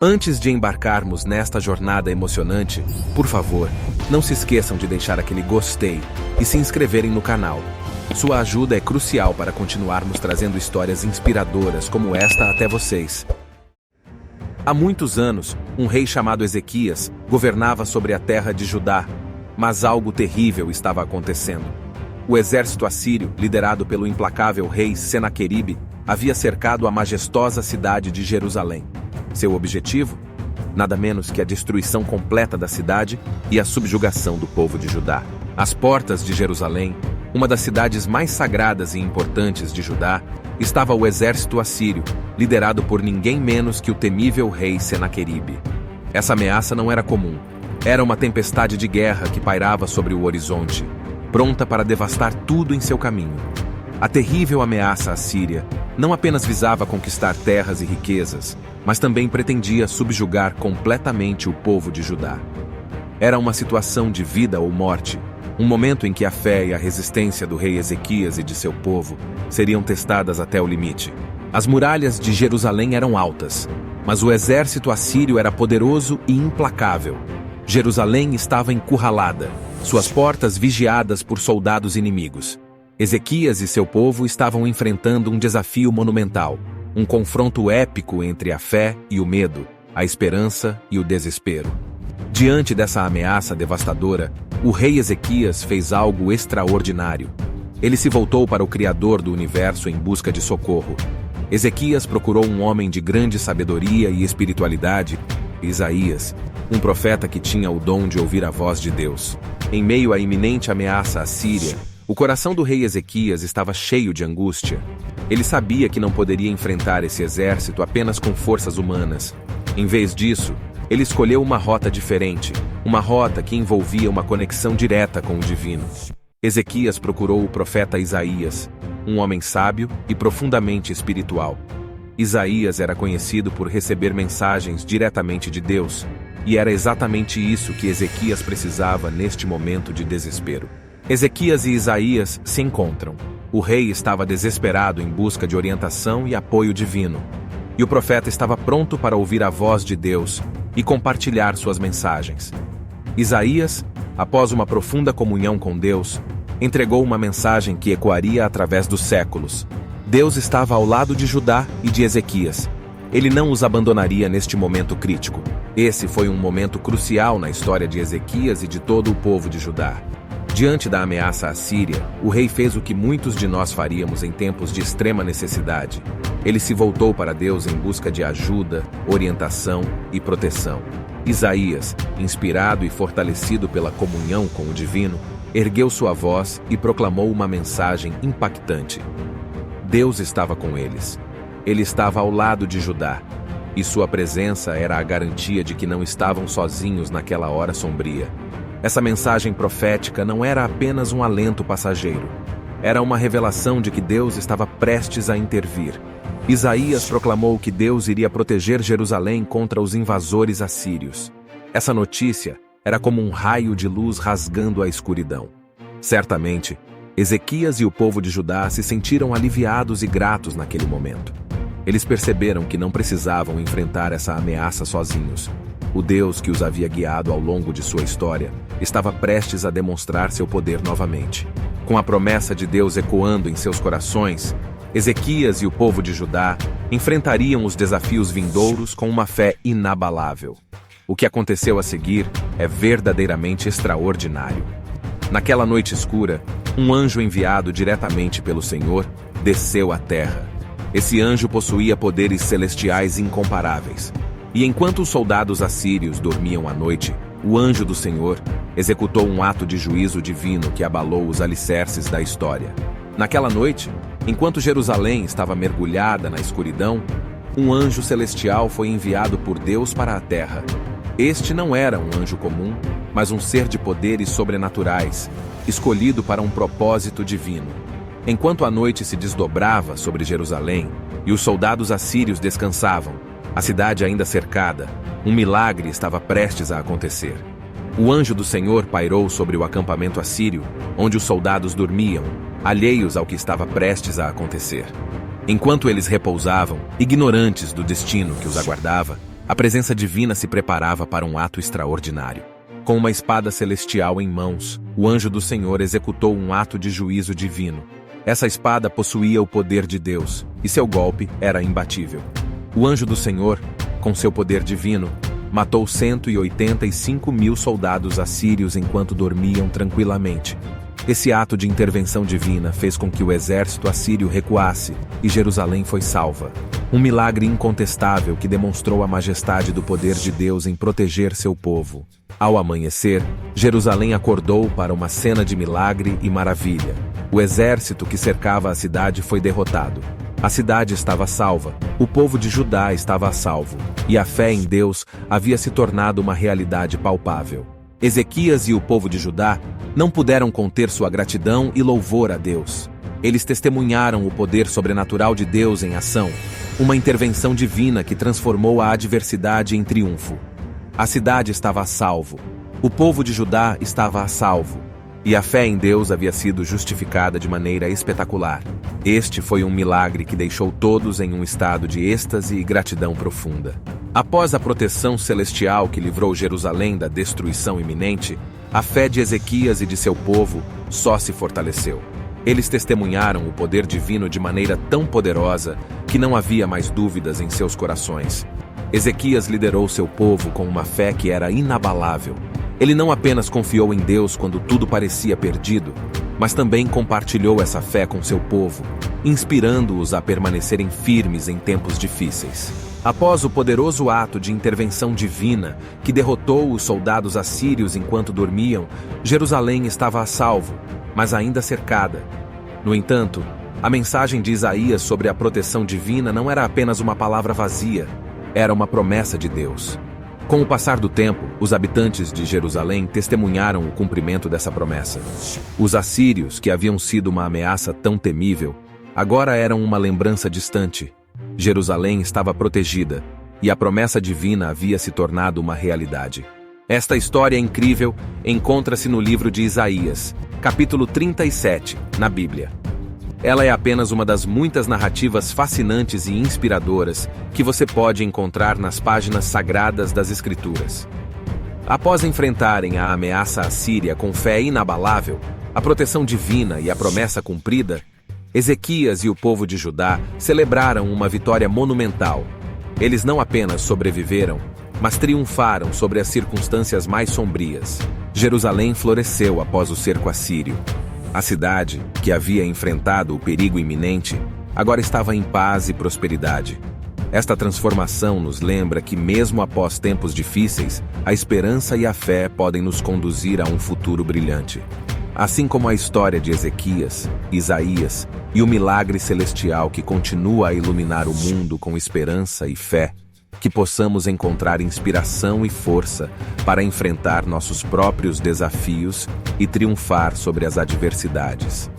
Antes de embarcarmos nesta jornada emocionante, por favor, não se esqueçam de deixar aquele gostei e se inscreverem no canal. Sua ajuda é crucial para continuarmos trazendo histórias inspiradoras como esta até vocês. Há muitos anos, um rei chamado Ezequias governava sobre a terra de Judá, mas algo terrível estava acontecendo. O exército assírio, liderado pelo implacável rei Senaqueribe, havia cercado a majestosa cidade de Jerusalém. Seu objetivo? Nada menos que a destruição completa da cidade e a subjugação do povo de Judá. Às portas de Jerusalém, uma das cidades mais sagradas e importantes de Judá, estava o exército assírio, liderado por ninguém menos que o temível rei Senaqueribe. Essa ameaça não era comum. Era uma tempestade de guerra que pairava sobre o horizonte, pronta para devastar tudo em seu caminho. A terrível ameaça assíria não apenas visava conquistar terras e riquezas, mas também pretendia subjugar completamente o povo de Judá. Era uma situação de vida ou morte, um momento em que a fé e a resistência do rei Ezequias e de seu povo seriam testadas até o limite. As muralhas de Jerusalém eram altas, mas o exército assírio era poderoso e implacável. Jerusalém estava encurralada, suas portas vigiadas por soldados inimigos. Ezequias e seu povo estavam enfrentando um desafio monumental, um confronto épico entre a fé e o medo, a esperança e o desespero. Diante dessa ameaça devastadora, o rei Ezequias fez algo extraordinário. Ele se voltou para o Criador do universo em busca de socorro. Ezequias procurou um homem de grande sabedoria e espiritualidade, Isaías, um profeta que tinha o dom de ouvir a voz de Deus. Em meio à iminente ameaça assíria, o coração do rei Ezequias estava cheio de angústia. Ele sabia que não poderia enfrentar esse exército apenas com forças humanas. Em vez disso, ele escolheu uma rota diferente, uma rota que envolvia uma conexão direta com o divino. Ezequias procurou o profeta Isaías, um homem sábio e profundamente espiritual. Isaías era conhecido por receber mensagens diretamente de Deus, e era exatamente isso que Ezequias precisava neste momento de desespero. Ezequias e Isaías se encontram. O rei estava desesperado em busca de orientação e apoio divino, e o profeta estava pronto para ouvir a voz de Deus e compartilhar suas mensagens. Isaías, após uma profunda comunhão com Deus, entregou uma mensagem que ecoaria através dos séculos. Deus estava ao lado de Judá e de Ezequias. Ele não os abandonaria neste momento crítico. Esse foi um momento crucial na história de Ezequias e de todo o povo de Judá. Diante da ameaça assíria, o rei fez o que muitos de nós faríamos em tempos de extrema necessidade. Ele se voltou para Deus em busca de ajuda, orientação e proteção. Isaías, inspirado e fortalecido pela comunhão com o divino, ergueu sua voz e proclamou uma mensagem impactante. Deus estava com eles. Ele estava ao lado de Judá, e sua presença era a garantia de que não estavam sozinhos naquela hora sombria. Essa mensagem profética não era apenas um alento passageiro. Era uma revelação de que Deus estava prestes a intervir. Isaías proclamou que Deus iria proteger Jerusalém contra os invasores assírios. Essa notícia era como um raio de luz rasgando a escuridão. Certamente, Ezequias e o povo de Judá se sentiram aliviados e gratos naquele momento. Eles perceberam que não precisavam enfrentar essa ameaça sozinhos. O Deus que os havia guiado ao longo de sua história estava prestes a demonstrar seu poder novamente. Com a promessa de Deus ecoando em seus corações, Ezequias e o povo de Judá enfrentariam os desafios vindouros com uma fé inabalável. O que aconteceu a seguir é verdadeiramente extraordinário. Naquela noite escura, um anjo enviado diretamente pelo Senhor desceu à terra. Esse anjo possuía poderes celestiais incomparáveis. E enquanto os soldados assírios dormiam à noite, o anjo do Senhor executou um ato de juízo divino que abalou os alicerces da história. Naquela noite, enquanto Jerusalém estava mergulhada na escuridão, um anjo celestial foi enviado por Deus para a terra. Este não era um anjo comum, mas um ser de poderes sobrenaturais, escolhido para um propósito divino. Enquanto a noite se desdobrava sobre Jerusalém e os soldados assírios descansavam, a cidade ainda cercada, um milagre estava prestes a acontecer. O anjo do Senhor pairou sobre o acampamento assírio, onde os soldados dormiam, alheios ao que estava prestes a acontecer. Enquanto eles repousavam, ignorantes do destino que os aguardava, A presença divina se preparava para um ato extraordinário. Com uma espada celestial em mãos, o anjo do Senhor executou um ato de juízo divino. Essa espada possuía o poder de Deus, e seu golpe era imbatível. O anjo do Senhor, com seu poder divino, matou 185.000 soldados assírios enquanto dormiam tranquilamente. Esse ato de intervenção divina fez com que o exército assírio recuasse e Jerusalém foi salva. Um milagre incontestável que demonstrou a majestade do poder de Deus em proteger seu povo. Ao amanhecer, Jerusalém acordou para uma cena de milagre e maravilha. O exército que cercava a cidade foi derrotado. A cidade estava salva, o povo de Judá estava a salvo, e a fé em Deus havia se tornado uma realidade palpável. Ezequias e o povo de Judá não puderam conter sua gratidão e louvor a Deus. Eles testemunharam o poder sobrenatural de Deus em ação, uma intervenção divina que transformou a adversidade em triunfo. A cidade estava a salvo, o povo de Judá estava a salvo, e a fé em Deus havia sido justificada de maneira espetacular. Este foi um milagre que deixou todos em um estado de êxtase e gratidão profunda. Após a proteção celestial que livrou Jerusalém da destruição iminente, a fé de Ezequias e de seu povo só se fortaleceu. Eles testemunharam o poder divino de maneira tão poderosa que não havia mais dúvidas em seus corações. Ezequias liderou seu povo com uma fé que era inabalável. Ele não apenas confiou em Deus quando tudo parecia perdido, mas também compartilhou essa fé com seu povo, inspirando-os a permanecerem firmes em tempos difíceis. Após o poderoso ato de intervenção divina que derrotou os soldados assírios enquanto dormiam, Jerusalém estava a salvo, mas ainda cercada. No entanto, a mensagem de Isaías sobre a proteção divina não era apenas uma palavra vazia, era uma promessa de Deus. Com o passar do tempo, os habitantes de Jerusalém testemunharam o cumprimento dessa promessa. Os assírios, que haviam sido uma ameaça tão temível, agora eram uma lembrança distante. Jerusalém estava protegida, e a promessa divina havia se tornado uma realidade. Esta história incrível encontra-se no livro de Isaías, capítulo 37, na Bíblia. Ela é apenas uma das muitas narrativas fascinantes e inspiradoras que você pode encontrar nas páginas sagradas das Escrituras. Após enfrentarem a ameaça assíria com fé inabalável, a proteção divina e a promessa cumprida, Ezequias e o povo de Judá celebraram uma vitória monumental. Eles não apenas sobreviveram, mas triunfaram sobre as circunstâncias mais sombrias. Jerusalém floresceu após o cerco assírio. A cidade, que havia enfrentado o perigo iminente, agora estava em paz e prosperidade. Esta transformação nos lembra que, mesmo após tempos difíceis, a esperança e a fé podem nos conduzir a um futuro brilhante. Assim como a história de Ezequias, Isaías e o milagre celestial que continua a iluminar o mundo com esperança e fé, que possamos encontrar inspiração e força para enfrentar nossos próprios desafios e triunfar sobre as adversidades.